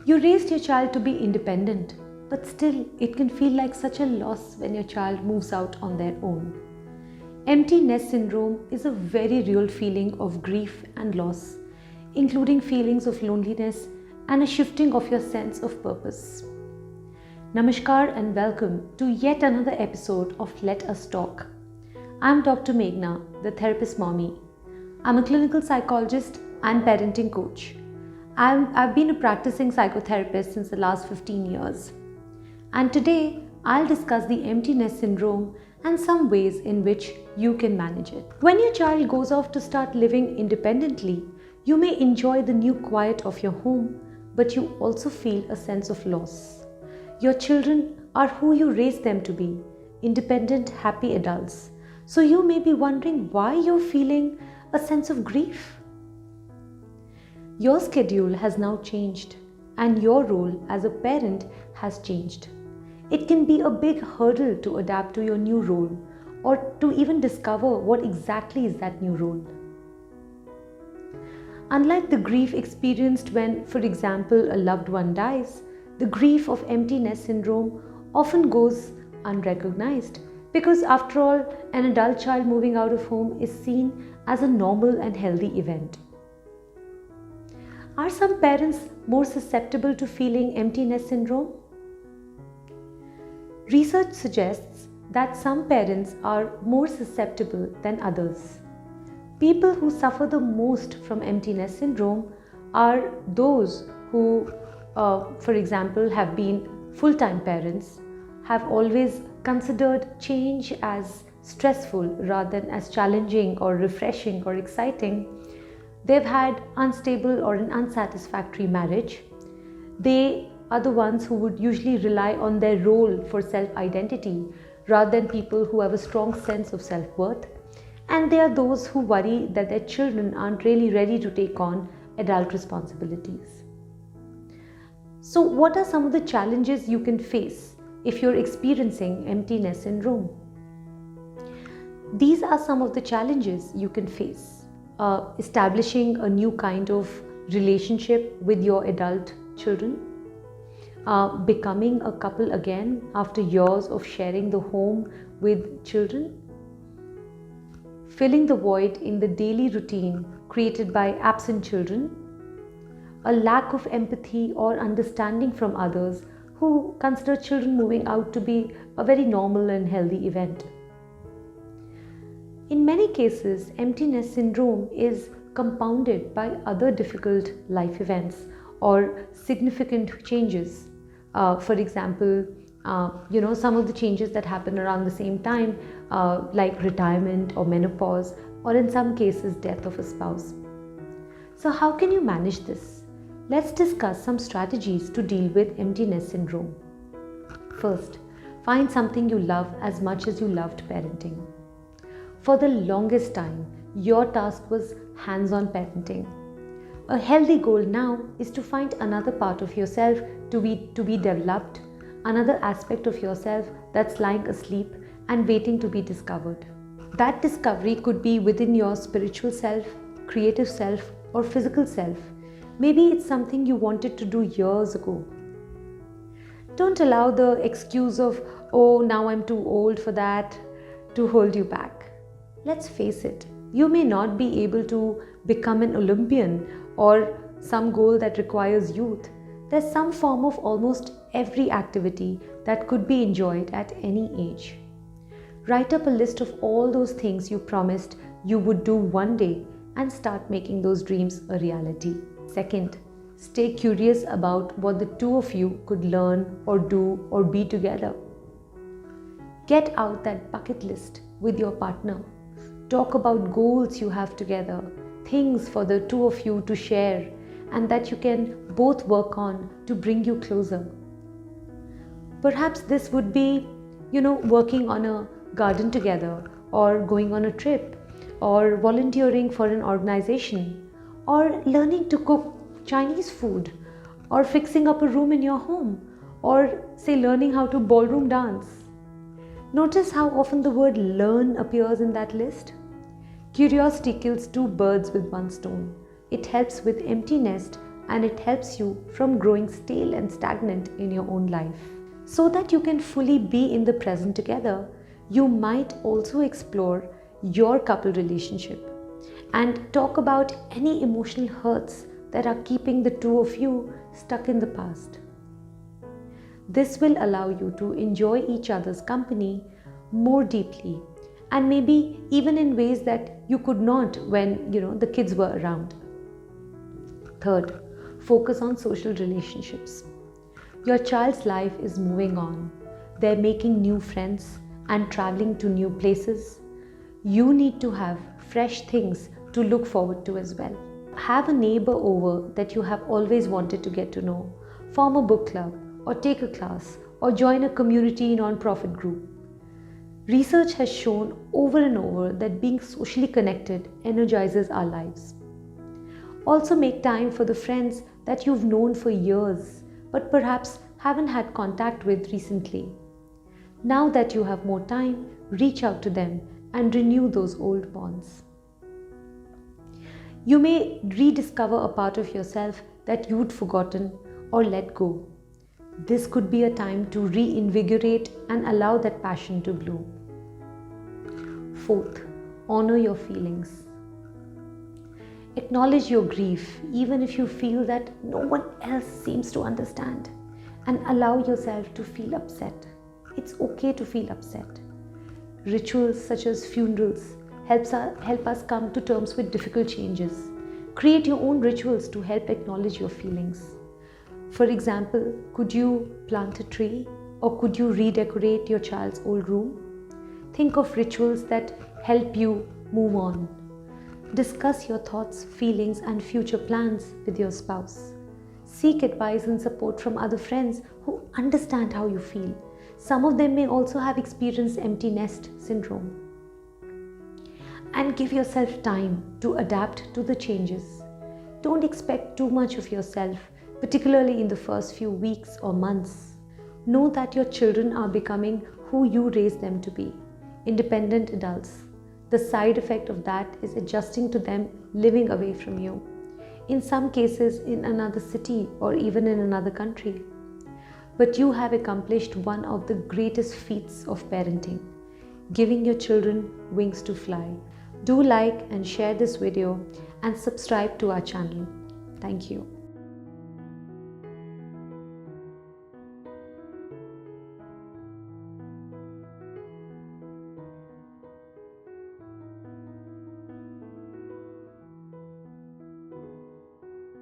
You raised your child to be independent, but still it can feel like such a loss when your child moves out on their own. Empty nest syndrome is a very real feeling of grief and loss, including feelings of loneliness and a shifting of your sense of purpose. Namaskar and welcome to yet another episode of Let Us Talk. I'm Dr. Meghna, the therapist mommy. I'm a clinical psychologist and parenting coach. I've been a practicing psychotherapist since the last 15 years. And today, I'll discuss the empty nest syndrome and some ways in which you can manage it. When your child goes off to start living independently, you may enjoy the new quiet of your home, but you also feel a sense of loss. Your children are who you raised them to be, independent, happy adults. So you may be wondering why you're feeling a sense of grief. Your schedule has now changed, and your role as a parent has changed. It can be a big hurdle to adapt to your new role or to even discover what exactly is that new role. Unlike the grief experienced when, for example, a loved one dies, the grief of empty nest syndrome often goes unrecognized. Because after all, an adult child moving out of home is seen as a normal and healthy event. Are some parents more susceptible to feeling empty nest syndrome? Research suggests that some parents are more susceptible than others. People who suffer the most from empty nest syndrome are those who, for example, have been full-time parents, have always considered change as stressful rather than as challenging or refreshing or exciting. They've had unstable or an unsatisfactory marriage. They are the ones who would usually rely on their role for self-identity rather than people who have a strong sense of self-worth. And they are those who worry that their children aren't really ready to take on adult responsibilities. So what are some of the challenges you can face if you're experiencing empty nest syndrome? These are some of the challenges you can face. Establishing a new kind of relationship with your adult children. Becoming a couple again after years of sharing the home with children. Filling the void in the daily routine created by absent children. A lack of empathy or understanding from others who consider children moving out to be a very normal and healthy event. In many cases, empty nest syndrome is compounded by other difficult life events or significant changes. For example, some of the changes that happen around the same time, like retirement or menopause, or in some cases, death of a spouse. So how can you manage this? Let's discuss some strategies to deal with empty nest syndrome. First, find something you love as much as you loved parenting. For the longest time, your task was hands-on parenting. A healthy goal now is to find another part of yourself to be developed, another aspect of yourself that's lying asleep and waiting to be discovered. That discovery could be within your spiritual self, creative self, or physical self. Maybe it's something you wanted to do years ago. Don't allow the excuse of, oh, now I'm too old for that, to hold you back. Let's face it, you may not be able to become an Olympian or some goal that requires youth. There's some form of almost every activity that could be enjoyed at any age. Write up a list of all those things you promised you would do one day and start making those dreams a reality. Second, stay curious about what the two of you could learn or do or be together. Get out that bucket list with your partner. Talk about goals you have together, things for the two of you to share and that you can both work on to bring you closer. Perhaps this would be, working on a garden together or going on a trip or volunteering for an organization or learning to cook Chinese food or fixing up a room in your home or say learning how to ballroom dance. Notice how often the word learn appears in that list. Curiosity kills two birds with one stone. It helps with empty nest and it helps you from growing stale and stagnant in your own life. So that you can fully be in the present together, you might also explore your couple relationship and talk about any emotional hurts that are keeping the two of you stuck in the past. This will allow you to enjoy each other's company more deeply, and maybe even in ways that you could not when the kids were around. Third, focus on social relationships. Your child's life is moving on. They're making new friends and traveling to new places. You need to have fresh things to look forward to as well. Have a neighbor over that you have always wanted to get to know. Form a book club, or take a class, or join a community non-profit group. Research has shown over and over that being socially connected energizes our lives. Also make time for the friends that you've known for years, but perhaps haven't had contact with recently. Now that you have more time, reach out to them and renew those old bonds. You may rediscover a part of yourself that you'd forgotten or let go. This could be a time to reinvigorate and allow that passion to bloom. Fourth, honor your feelings. Acknowledge your grief, even if you feel that no one else seems to understand, and allow yourself to feel upset. It's okay to feel upset. Rituals such as funerals help us come to terms with difficult changes. Create your own rituals to help acknowledge your feelings. For example, could you plant a tree, or could you redecorate your child's old room? Think of rituals that help you move on. Discuss your thoughts, feelings, and future plans with your spouse. Seek advice and support from other friends who understand how you feel. Some of them may also have experienced empty nest syndrome. And give yourself time to adapt to the changes. Don't expect too much of yourself, particularly in the first few weeks or months. Know that your children are becoming who you raised them to be, independent adults. The side effect of that is adjusting to them living away from you, in some cases in another city or even in another country. But you have accomplished one of the greatest feats of parenting, giving your children wings to fly. Do like and share this video and subscribe to our channel. Thank you.